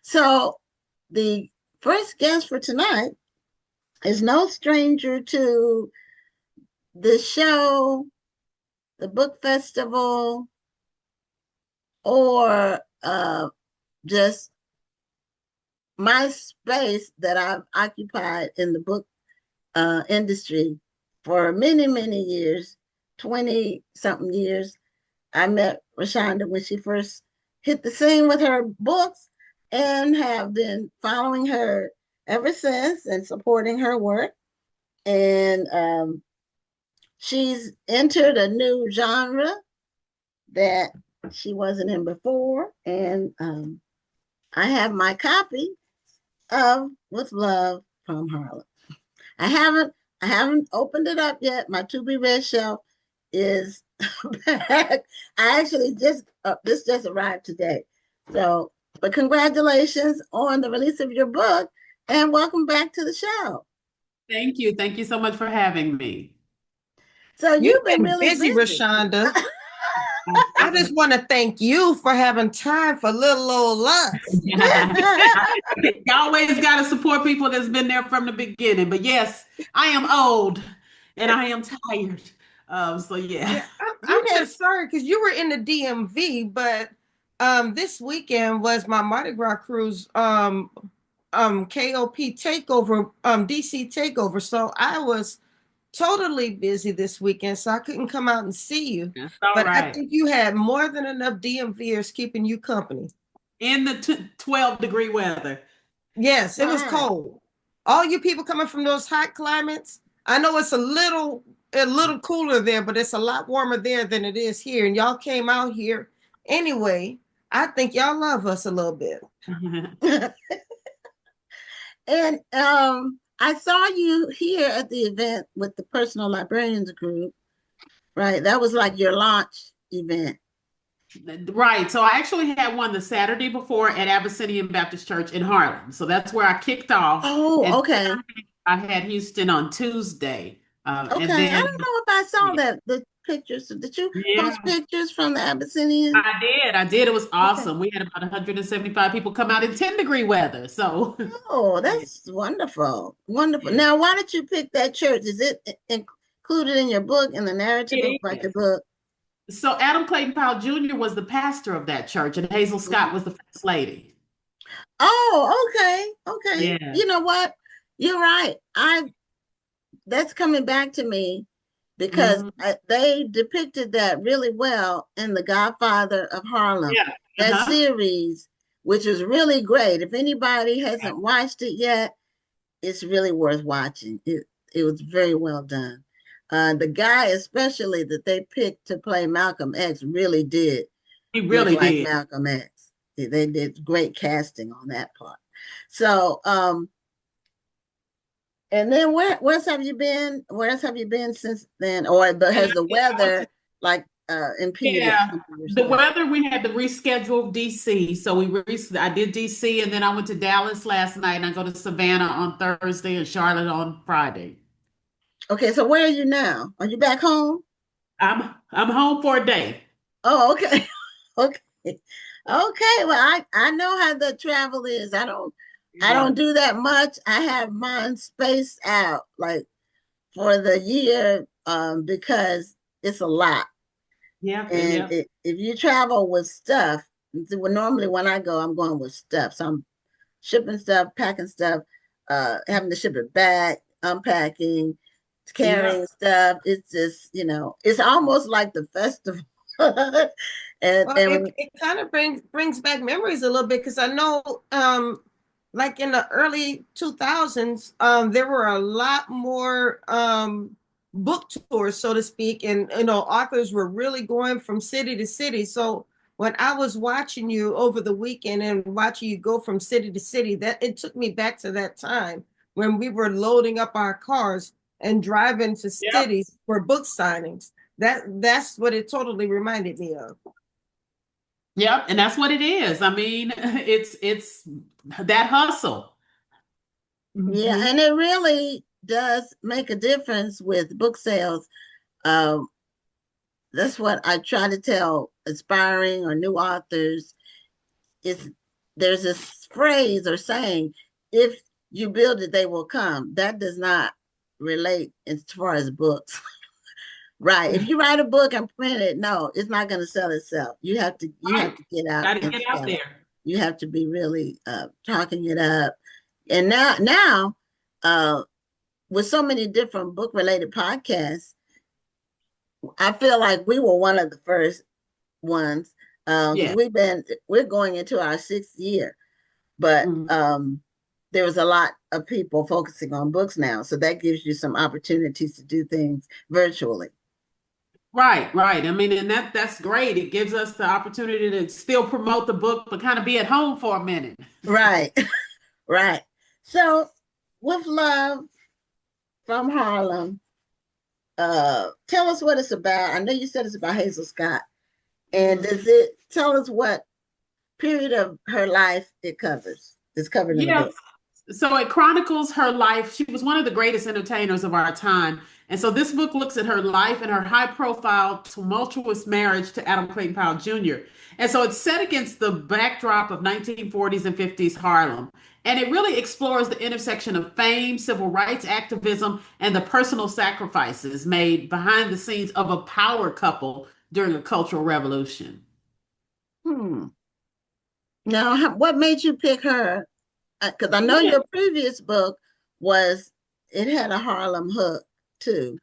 So the first guest for tonight is no stranger to the show, the book festival, or just my space that I've occupied in the book industry for many, many years, 20 something years. I met ReShonda when she first hit the scene with her books and have been following her ever since and supporting her work. And she's entered a new genre that she wasn't in before. And I have my copy of With Love from Harlem. I haven't I haven't opened it up yet. My to be read shelf is back. I actually just this just arrived today. So, but congratulations on the release of your book and welcome back to the show. Thank you. Thank you so much for having me. So You've you've been been really busy, busy. Rashonda. I just want to thank you for having time for little old us. You always got to support people that's been there from the beginning. But yes, I am old and I am tired. So yeah. Yeah, I'm concerned because you were in the DMV, but this weekend was my Mardi Gras cruise KOP takeover, DC takeover. So I was totally busy this weekend, so I couldn't come out and see you. That's all But I right. think you had more than enough DMVers keeping you company. In the 12-degree weather. Yes, it was Right. cold. All you people coming from those hot climates, I know it's a little cooler there, but it's a lot warmer there than it is here. And y'all came out here anyway. I think y'all love us a little bit. And I saw you here at the event with the Personal Librarians Group, right? That was like your launch event. Right. So I actually had one the Saturday before at Abyssinian Baptist Church in Harlem. So that's where I kicked off. Oh, And then okay. I had Houston on Tuesday. Okay. And I then, don't know if I saw that, the pictures. Did you yeah, post pictures from the Abyssinian? I did. I did. It was Okay. awesome. We had about 175 people come out in 10-degree weather. So, Oh, yeah. that's wonderful. Wonderful. Yeah. Now, why did you pick that church? Is it included in your book, in the narrative It about your is. book? So Adam Clayton Powell Jr. was the pastor of that church, and Hazel Scott Mhm. was the first lady. Oh, okay. Okay. Yeah. You know what? You're right. I That's coming back to me because Mhm. they depicted that really well in The Godfather of Harlem, Yeah. that Uh-huh. series, which is really great. If anybody hasn't watched it yet, it's really worth watching. It was very well done. The guy, especially that they picked to play Malcolm X, really did He look really like did. Malcolm X. They did great casting on that part. So, and then where's have you been? Where's have you been since then? Or has the I went weather to like impeded Yeah, some of your the stuff? weather we had to reschedule DC. So I did DC and then I went to Dallas last night and I go to Savannah on Thursday and Charlotte on Friday. Okay, so where are you now? Are you back home? I'm home for a day. Oh, okay. Okay. Okay. Well, I know how the travel is. I Yeah. don't do that much. I have mine spaced out like for the year because it's a lot. Yeah, And yeah. if you travel with stuff, well, normally when I go, I'm going with stuff. So I'm shipping stuff, packing stuff, having to ship it back, unpacking, Yeah. carrying stuff. It's just, it's almost like the festival. and Well, and it kind of brings back memories a little bit because I know, like in the early 2000s, there were a lot more book tours, so to speak, and authors were really going from city to city. So when I was watching you over the weekend and watching you go from city to city, that it took me back to that time when we were loading up our cars and driving to Yep. cities for book signings. That's what it totally reminded me of. Yep. And that's what it is. I mean, it's that hustle. yeah, Mhm. and it really does make a difference with book sales. Um, that's what I try to tell aspiring or new authors. It's there's this phrase or saying, if you build it, they will come. That does not relate as far as books. Right. If you write a book and print it, no, it's not going to sell itself. You have Right. to get out Got to and get out sell it. there. You have to be really talking it up. And now with so many different book related podcasts, I feel like we were one of the first ones because Yeah. we're going into our 6th year, but Mhm. there was a lot of people focusing on books now, so that gives you some opportunities to do things virtually. Right, right. I mean, and that's great. It gives us the opportunity to still promote the book, but kind of be at home for a minute. Right, right. So with Love from Harlem, tell us what it's about. I know you said it's about Hazel Scott, and does it tell us what period of her life it covers? It's covered in the Yeah, book. so it chronicles her life. She was one of the greatest entertainers of our time. And so this book looks at her life and her high profile, tumultuous marriage to Adam Clayton Powell Jr. And so it's set against the backdrop of 1940s and 50s Harlem. And it really explores the intersection of fame, civil rights activism, and the personal sacrifices made behind the scenes of a power couple during a cultural revolution. Hmm. Now, what made you pick her? Because I know Yeah. your previous book was it had a Harlem hook too.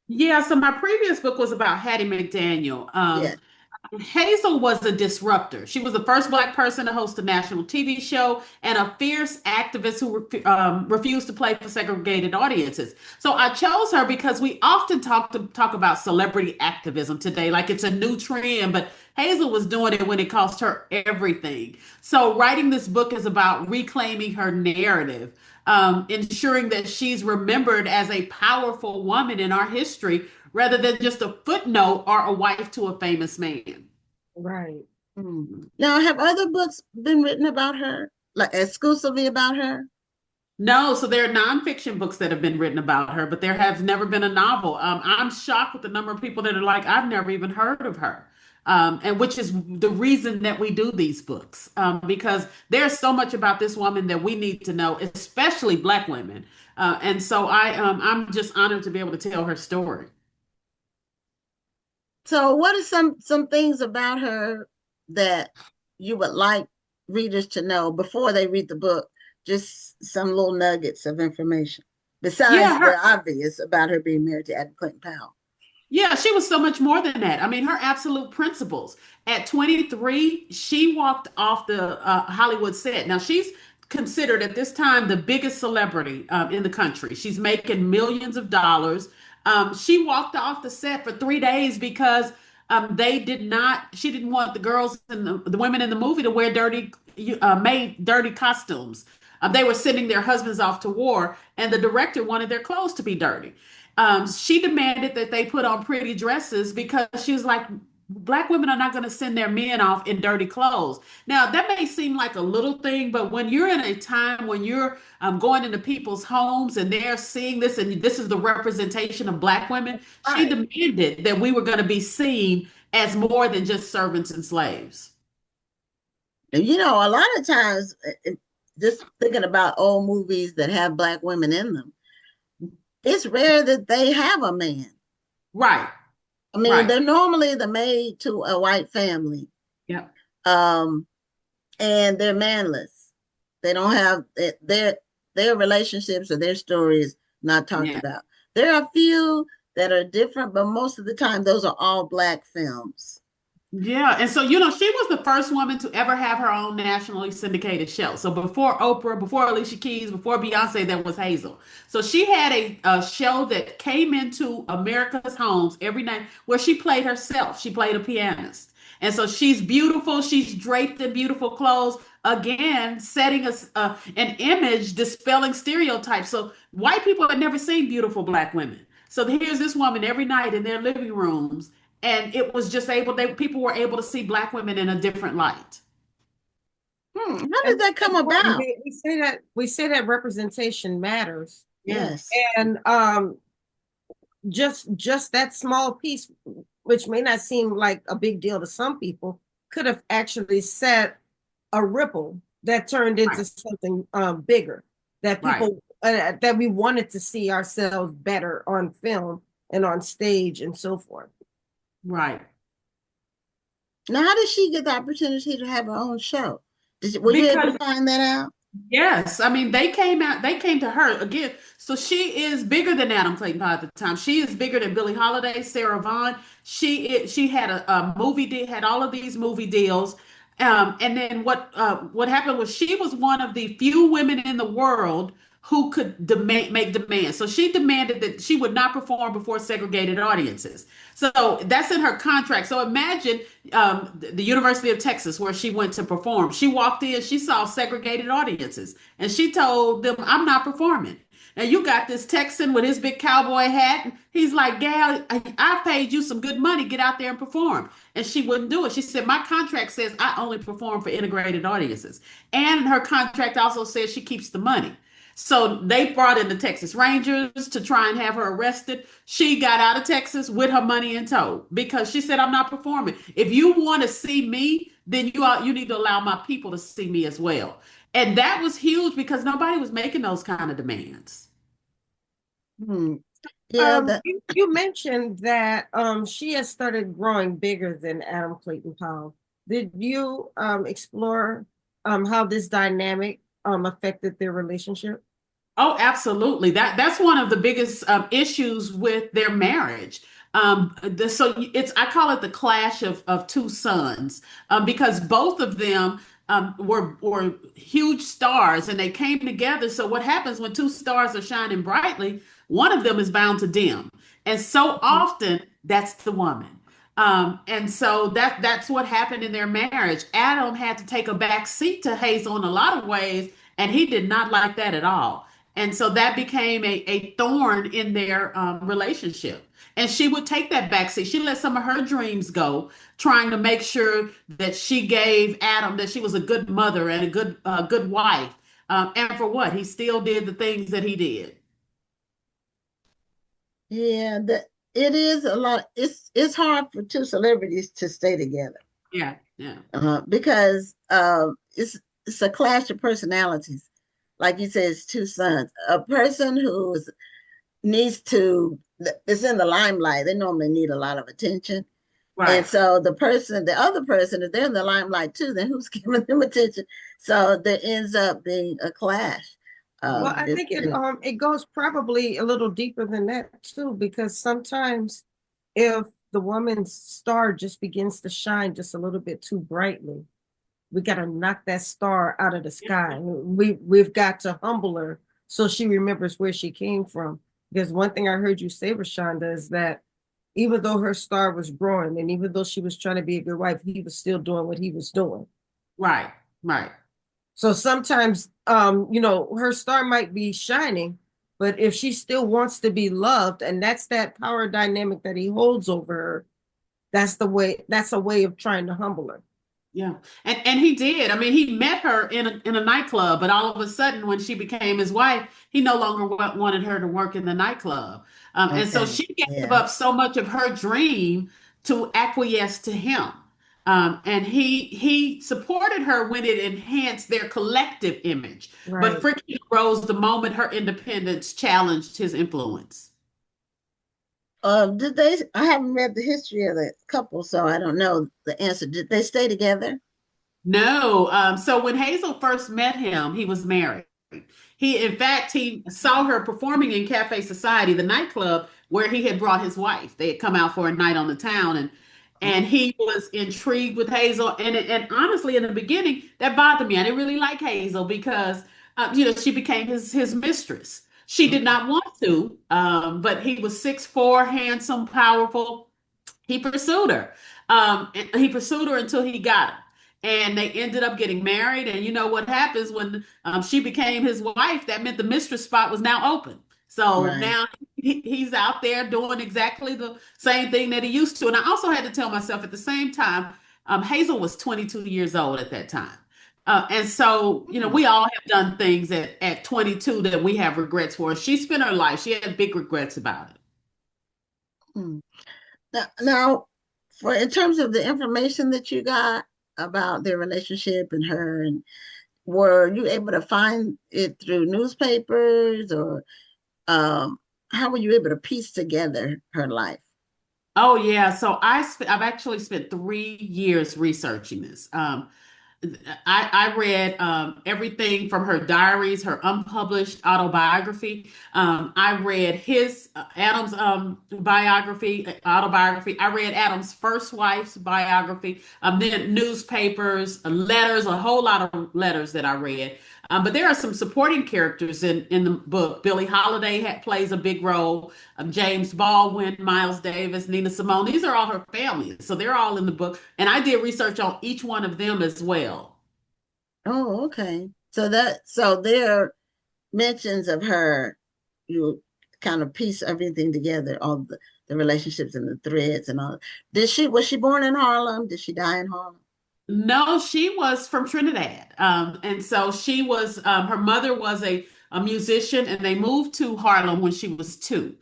Yeah, so my previous book was about Hattie McDaniel. Yeah. Hazel was a disruptor. She was the first Black person to host a national TV show and a fierce activist who refused to play for segregated audiences. So I chose her because we often talk about celebrity activism today, like it's a new trend, but Hazel was doing it when it cost her everything. So writing this book is about reclaiming her narrative, ensuring that she's remembered as a powerful woman in our history rather than just a footnote or a wife to a famous man. Right. Hmm. Now, have other books been written about her, like exclusively about her? No, so there are nonfiction books that have been written about her, but there has never been a novel. I'm shocked with the number of people that are like, I've never even heard of her. And which is the reason that we do these books, because there's so much about this woman that we need to know, especially Black women. And so I'm just honored to be able to tell her story. So, what are some things about her that you would like readers to know before they read the book? Just some little nuggets of information besides Yeah, the obvious about her being married to Adam Clayton Powell. Yeah, she was so much more than that. I mean, her absolute principles. At 23, she walked off the Hollywood set. Now, she's considered at this time the biggest celebrity in the country. She's making millions of dollars. She walked off the set for 3 days because she didn't want the girls and the women in the movie to wear made dirty costumes. They were sending their husbands off to war, and the director wanted their clothes to be dirty. She demanded that they put on pretty dresses because she was like, Black women are not going to send their men off in dirty clothes. Now, that may seem like a little thing, but when you're in a time when you're going into people's homes and they're seeing this, and this is the representation of Black women, she Right. demanded that we were going to be seen as more than just servants and slaves. And a lot of times, just thinking about old movies that have Black women in them, it's rare that they have a man. Right, I mean, right. they're normally the maid to a white family, Yeah. um, and they're manless. They don't have their relationships or their stories not talked Yeah. about. There are a few that are different, but most of the time, those are all Black films. Yeah, and so she was the first woman to ever have her own nationally syndicated show. So before Oprah, before Alicia Keys, before Beyonce, there was Hazel. So she had a show that came into America's homes every night where she played herself. She played a pianist, and so she's beautiful. She's draped in beautiful clothes. Again, setting an image, dispelling stereotypes. So white people had never seen beautiful Black women. So here's this woman every night in their living rooms, and it was just people were able to see Black women in a different light. How did And that come important. about? We say that representation matters, Yes. and just that small piece, which may not seem like a big deal to some people, could have actually set a ripple that turned into Right. something bigger, that Right. people that we wanted to see ourselves better on film and on stage and so forth. Right. Now, how did she get the opportunity to have her own show? Were you able Because to find that out? yes, I mean they came to her again. So she is bigger than Adam Clayton Powell at the time. She is bigger than Billie Holiday, Sarah Vaughan. She had a movie deal, had all of these movie deals. And then what happened was she was one of the few women in the world who could make demands. So she demanded that she would not perform before segregated audiences. So that's in her contract. So imagine the University of Texas, where she went to perform. She walked in, she saw segregated audiences, and she told them, "I'm not performing." Now you got this Texan with his big cowboy hat. He's like, "Gal, I paid you some good money. Get out there and perform." And she wouldn't do it. She said, "My contract says I only perform for integrated audiences." And her contract also says she keeps the money. So they brought in the Texas Rangers to try and have her arrested. She got out of Texas with her money in tow because she said, "I'm not performing. If you want to see me, then you need to allow my people to see me as well." And that was huge because nobody was making those kind of demands. Hmm. Yeah, You mentioned that she has started growing bigger than Adam Clayton Powell. Did you explore how this dynamic affected their relationship? Oh, absolutely. That's one of the biggest issues with their marriage. So it's I call it the clash of two sons because both of them were huge stars and they came together. So what happens when two stars are shining brightly? One of them is bound to dim, and so often that's the woman. And so that's what happened in their marriage. Adam had to take a back seat to Hazel in a lot of ways, and he did not like that at all. And so that became a thorn in their relationship. And she would take that backseat. She let some of her dreams go, trying to make sure that she gave Adam that she was a good mother and a good wife. And for what? He still did the things that he did. yeah, it is a lot. It's hard for two celebrities to stay together Yeah, yeah, because it's a clash of personalities. Like you said, it's two sons. A person who needs to is in the limelight. They normally need a lot of attention. And right. so the other person, if they're in the limelight too, then who's giving them attention? So there ends up being a clash Well, of I this think it two. it goes probably a little deeper than that too, because sometimes if the woman's star just begins to shine just a little bit too brightly, we got to knock that star out of the sky. We've got to humble her so she remembers where she came from. Because one thing I heard you say, ReShonda, is that even though her star was growing and even though she was trying to be a good wife, he was still doing what he was doing. Right, right. So sometimes, her star might be shining, but if she still wants to be loved, and that's that power dynamic that he holds over her, that's a way of trying to humble her. Yeah, and he did. I mean, he met her in a nightclub, but all of a sudden, when she became his wife, he no longer wanted her to work in the nightclub, and so Okay. she gave Yeah. up so much of her dream to acquiesce to him. And he supported her when it enhanced their collective image, but Right. friction arose the moment her independence challenged his influence. Did they? I haven't read the history of the couple, so I don't know the answer. Did they stay together? No. So when Hazel first met him, he was married. In fact, he saw her performing in Cafe Society, the nightclub where he had brought his wife. They had come out for a night on the town, and he was intrigued with Hazel. And honestly, in the beginning, that bothered me. I didn't really like Hazel because, she became his mistress. She did Okay. not want to, but he was 6'4", handsome, powerful. He pursued her. And he pursued her until he got her. And they ended up getting married. And you know what happens when she became his wife? That meant the mistress spot was now open. So Right. now he's out there doing exactly the same thing that he used to. And I also had to tell myself at the same time, Hazel was 22 years old at that time. And so, Hmm. we all have done things at 22 that we have regrets for. She spent her life, she had big regrets about it. Hmm. Now, for in terms of the information that you got about their relationship and her, and were you able to find it through newspapers or um, how were you able to piece together her life? Oh yeah, so I've actually spent 3 years researching this. I read everything from her diaries, her unpublished autobiography. I read his Adam's autobiography. I read Adam's first wife's biography. Then newspapers, letters, a whole lot of letters that I read. But there are some supporting characters in the book. Billie Holiday plays a big role. James Baldwin, Miles Davis, Nina Simone. These are all her families, so they're all in the book. And I did research on each one of them as well. Oh, okay. So there are mentions of her. You kind of piece everything together, all the relationships and the threads and all. Was she born in Harlem? Did she die in Harlem? No, she was from Trinidad. And so she was, her mother was a musician, and they moved to Harlem when she was 2.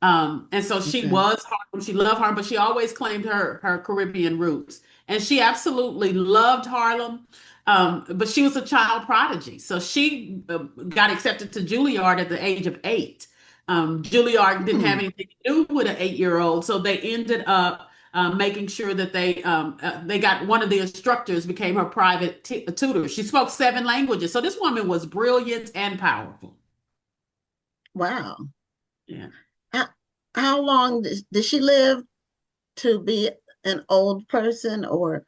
And so she Okay. was Harlem. She loved Harlem, but she always claimed her Caribbean roots. And she absolutely loved Harlem. But she was a child prodigy. So she got accepted to Juilliard at the age of 8. Juilliard didn't have Hmm. anything to do with an 8-year old. So they ended up making sure that they got one of the instructors became her private tutor. She spoke 7 languages, so this woman was brilliant and powerful. Wow. Yeah. How, how long did she live to be an old person or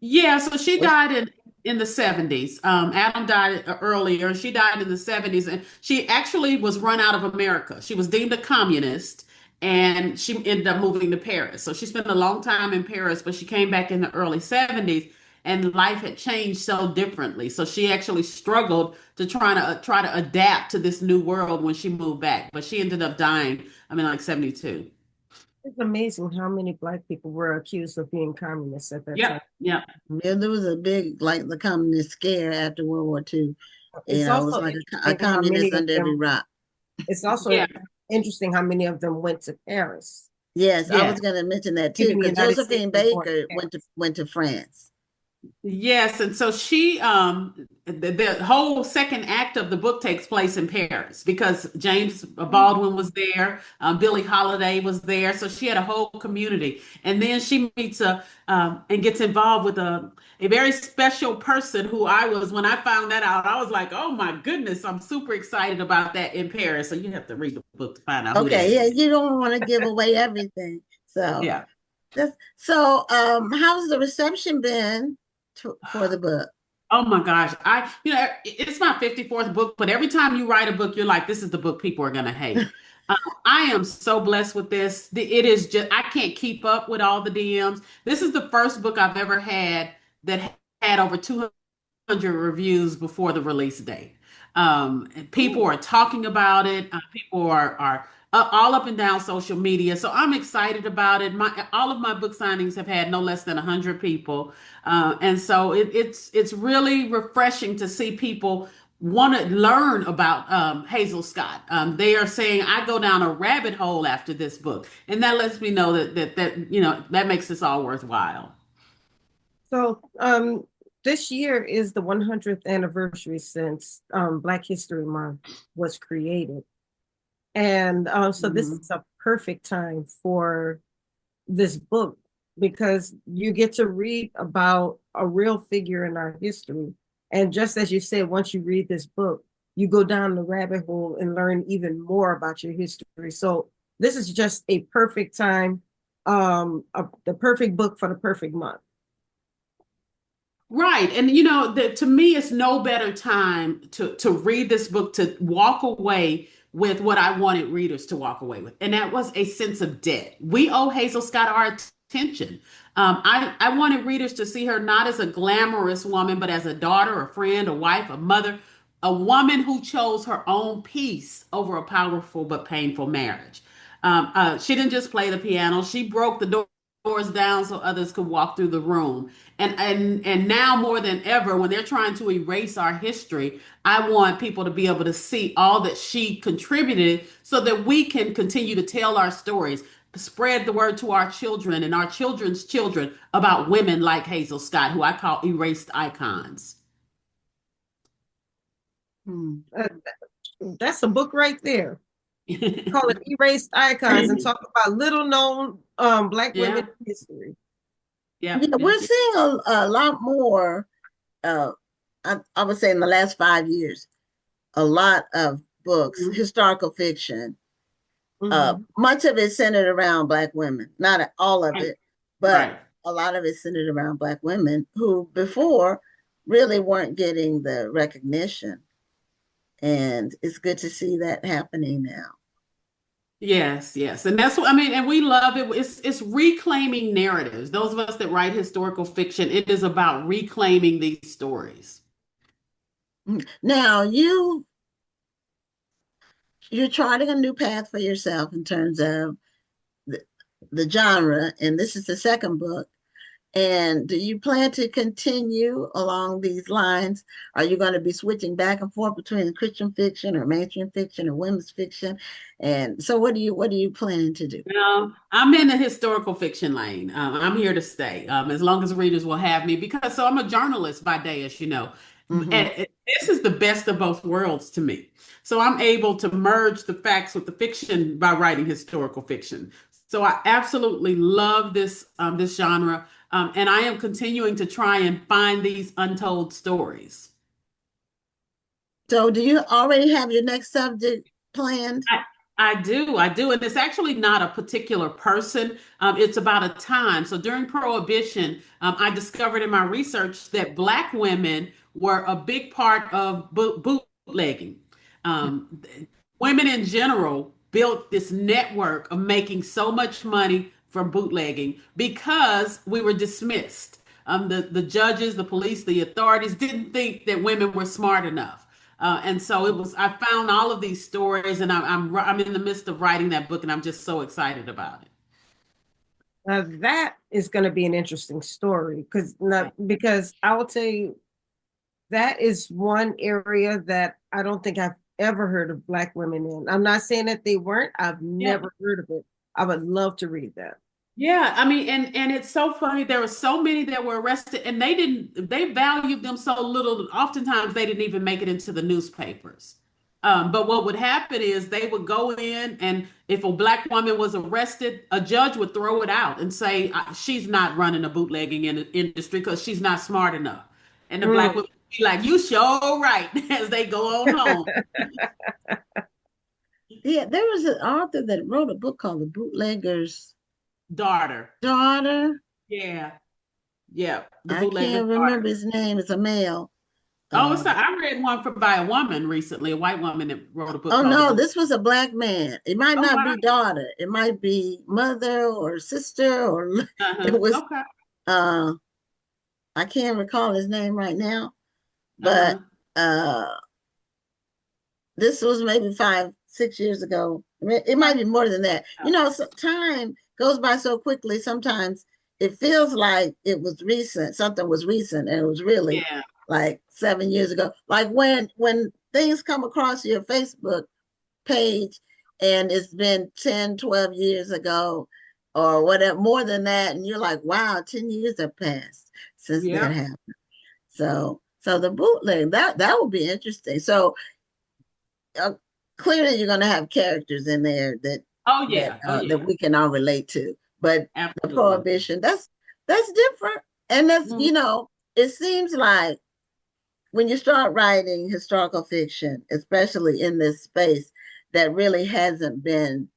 Yeah, so she was died in the 70s. Adam died earlier. She died in the 70s, and she actually was run out of America. She was deemed a communist, and she ended up moving to Paris. So she spent a long time in Paris, but she came back in the early 70s, and life had changed so differently. So she actually struggled to try to adapt to this new world when she moved back. But she ended up dying, I mean, like 72. It's amazing how many Black people were accused of being communists at that time. Yep, yep. yeah, there was a big like the communist scare after World War II. It's It was also like a interesting how communist many of under every them, rock. it's also Yeah, interesting how many of them went to Paris. Yes, I yeah. was going to mention that too Even the because United States Josephine was born Baker in went to France. Yes, and so the whole second act of the book takes place in Paris because James Paris. Baldwin was there, Billie Holiday was there, so she had a whole community. And then she meets and gets involved with a very special person who when I found that out, I was like, oh my goodness, I'm super excited about that in Paris. So you have to read the book to find out who that Okay, yeah, is. you don't want to give away everything. So Yeah. how's the reception been for the book? Oh my gosh. It's my 54th book, but every time you write a book, you're like, this is the book people are going to hate. I am so blessed with this. It is just, I can't keep up with all the DMs. This is the first book I've ever had that had over 200 reviews before the release date. And people Ooh. are talking about it. People are all up and down social media. So I'm excited about it. All of my book signings have had no less than 100 people. And so it's really refreshing to see people want to learn about Hazel Scott. They are saying I go down a rabbit hole after this book, and that lets me know that that makes this all worthwhile. So this year is the 100th anniversary since Black History Month was created. And so this Mhm. is a perfect time for this book because you get to read about a real figure in our history. And just as you said, once you read this book, you go down the rabbit hole and learn even more about your history. So this is just a perfect time, the perfect book for the perfect month. Right. And to me, it's no better time to read this book, to walk away with what I wanted readers to walk away with. And that was a sense of debt. We owe Hazel Scott our attention. I wanted readers to see her not as a glamorous woman, but as a daughter, a friend, a wife, a mother, a woman who chose her own peace over a powerful but painful marriage. She didn't just play the piano, she broke the doors down so others could walk through the room. And now more than ever, when they're trying to erase our history, I want people to be able to see all that she contributed so that we can continue to tell our stories, spread the word to our children and our children's children about women like Hazel Scott, who I call erased icons. Hmm. That's a book right there. Call it Erased Icons and talk about little known Black women Yeah, in history. yeah, Yeah, yeah, we're seeing a lot more. Uh, I would say in the last 5 years, a lot of books, Mhm. historical fiction. Mhm. Much of it centered around Black women, not all of right, it, but right. a lot of it centered around Black women who before really weren't getting the recognition. And it's good to see that happening now. Yes, yes. And that's what I mean, and we love it. It's reclaiming narratives. Those of us that write historical fiction, it is about reclaiming these stories. Now you're charting a new path for yourself in terms of the, the genre, and this is the second book. And do you plan to continue along these lines? Are you going to be switching back and forth between Christian fiction or mainstream fiction or women's fiction? And so what are you planning to do? I'm in the historical fiction lane. I'm here to stay, as long as readers will have me, because so I'm a journalist by day, as you know. Mm-hmm. And this is the best of both worlds to me. So I'm able to merge the facts with the fiction by writing historical fiction. So I absolutely love this genre, and I am continuing to try and find these untold stories. So do you already have your next subject planned? I, I do. And it's actually not a particular person. It's about a time. So during Prohibition, I discovered in my research that Black women were a big part of bootlegging. Um, Women in general built this network of making so much money from bootlegging because we were dismissed. The judges, the police, the authorities didn't think that women were smart enough. And so it was. I found all of these stories, and I'm in the midst of writing that book, and I'm just so excited about it. That is going to be an interesting story because I will tell you that is one area that I don't think I've ever heard of Black women in. I'm not saying that they weren't. I've Yeah. never heard of it. I would love to read that. Yeah, I mean, and it's so funny. There were so many that were arrested, and they valued them so little. Oftentimes, they didn't even make it into the newspapers. But what would happen is they would go in, and if a Black woman was arrested, a judge would throw it out and say she's not running a bootlegging industry because she's not smart enough. And the Black Mm. woman would be like, "You sure right," as they go on home. Yeah, there was an author that wrote a book called The Bootlegger's Daughter, Daughter. yeah, yeah, the I bootlegger's can't remember daughter. his name. It's a male. Oh, Uh, I read one by a woman recently, a white woman that wrote a book oh called The no, Book. this was a Black man. It might Oh, not wow. be daughter. It might be mother or sister or it Uh-huh. was Okay. uh I can't recall his name right now, but Uh-huh. uh this was maybe 5, 6 years ago. I mean, it might Okay. be more than that. So time goes by so quickly. Sometimes it feels like it was recent. Something was recent, and it was really Yeah. like 7 years ago. Like when things come across your Facebook page, and it's been 10, 12 years ago, or whatever, more than that, and you're like, wow, 10 years have passed since that Yeah. happened. So the bootleg that would be interesting. So uh, clearly you're going to have characters in there that Oh, that yeah. Oh, that yeah. we can all relate to. But the Absolutely. prohibition, that's different, and that's Mhm. it seems like when you start writing historical fiction, especially in this space that really hasn't been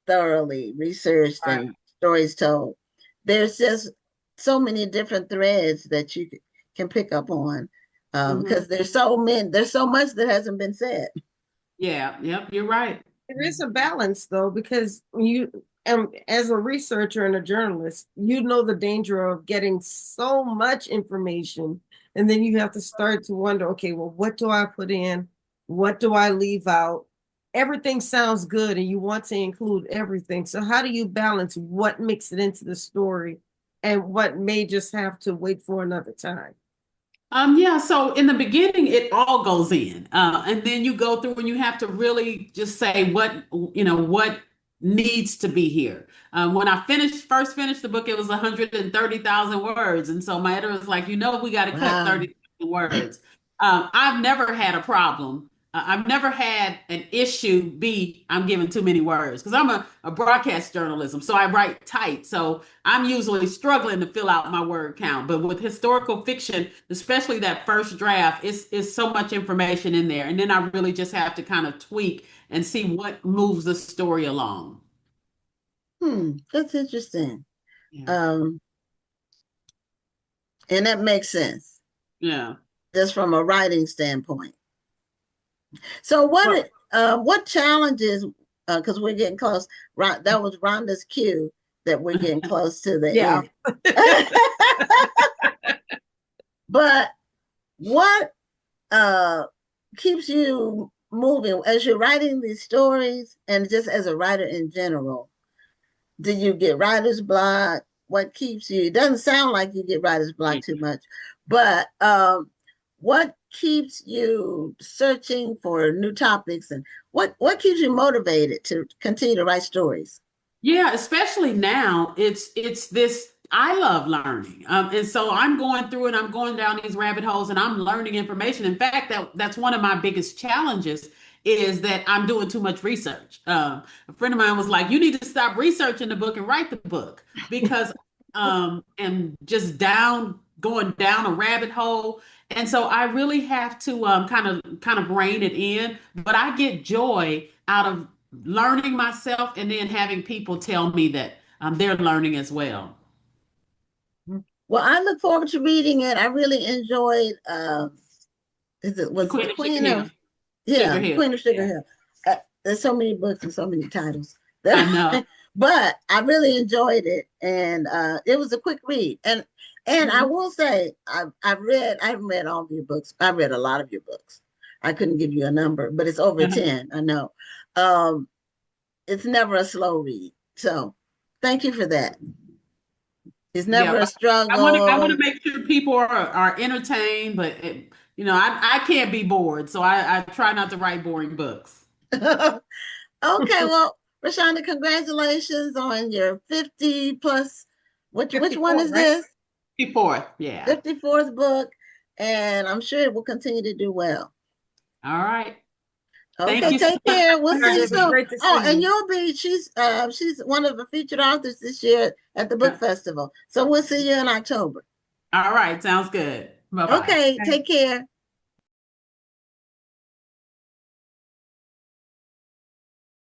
thoroughly researched Right. and stories told, there's just so many different threads that you can pick up on, Hmm. because there's so much that hasn't been said. Yeah. Yep. You're right. There is a balance though, because as a researcher and a journalist, you know the danger of getting so much information, and then you have to start to wonder, okay, well, what do I put in? What do I leave out? Everything sounds good, and you want to include everything. So how do you balance what makes it into the story and what may just have to wait for another time? Yeah, so in the beginning, it all goes in. And then you go through and you have to really just say what needs to be here. When I first finished the book, it was 130,000 words. And so my editor was like, we got to cut Wow. 30,000 words. I've never had a problem I've never had an issue be I'm giving too many words because I'm a broadcast journalism, so I write tight. So I'm usually struggling to fill out my word count. But with historical fiction, especially that first draft, it's so much information in there. And then I really just have to kind of tweak and see what moves the story along. That's interesting. Yeah. And that makes sense Yeah. just from a writing standpoint. So what challenges, because we're getting close, right? That was Rhonda's cue that we're getting close to the Yeah. end. But what keeps you moving as you're writing these stories and just as a writer in general? Do you get writer's block? What keeps you? It doesn't sound like you get writer's block too much, but what keeps you searching for new topics, and what keeps you motivated to continue to write stories? Yeah, especially now, it's this. I love learning, and so I'm going through and I'm going down these rabbit holes, and I'm learning information. In fact, that's one of my biggest challenges is that I'm doing too much research. A friend of mine was like, "You need to stop researching the book and write the book because and just going down a rabbit hole." And so I really have to kind of rein it in, but I get joy out of learning myself and then having people tell me that they're learning as well. Well, I look forward to reading it. I really enjoyed The was it Queen the of Sugar Queen Hill. of yeah, Sugar the Hill. Queen of Sugar Yeah, Hill. There's so many books and so many titles I know. that but I really enjoyed it, and it was a quick read. And I Mhm. will say I haven't read all of your books. I read a lot of your books. I couldn't give you a number, but it's over Uh-huh. 10. I know. Um, it's never a slow read. So thank you for that. It's Yeah, never a I want to struggle. make sure people are entertained, but I can't be bored, so I try not to write boring books. Okay, well, ReShonda, congratulations on your 50 plus. Which one 54, is right? this? 54th, yeah. 54th book, and I'm sure it will continue to do well. All right. Thank Okay, you so take much. care. We'll All right, see you it was soon. great to Oh, see and you. she's one of the featured authors this year at the book festival. So we'll see you in October. All right, sounds good. Bye-bye. Okay, Okay. take care.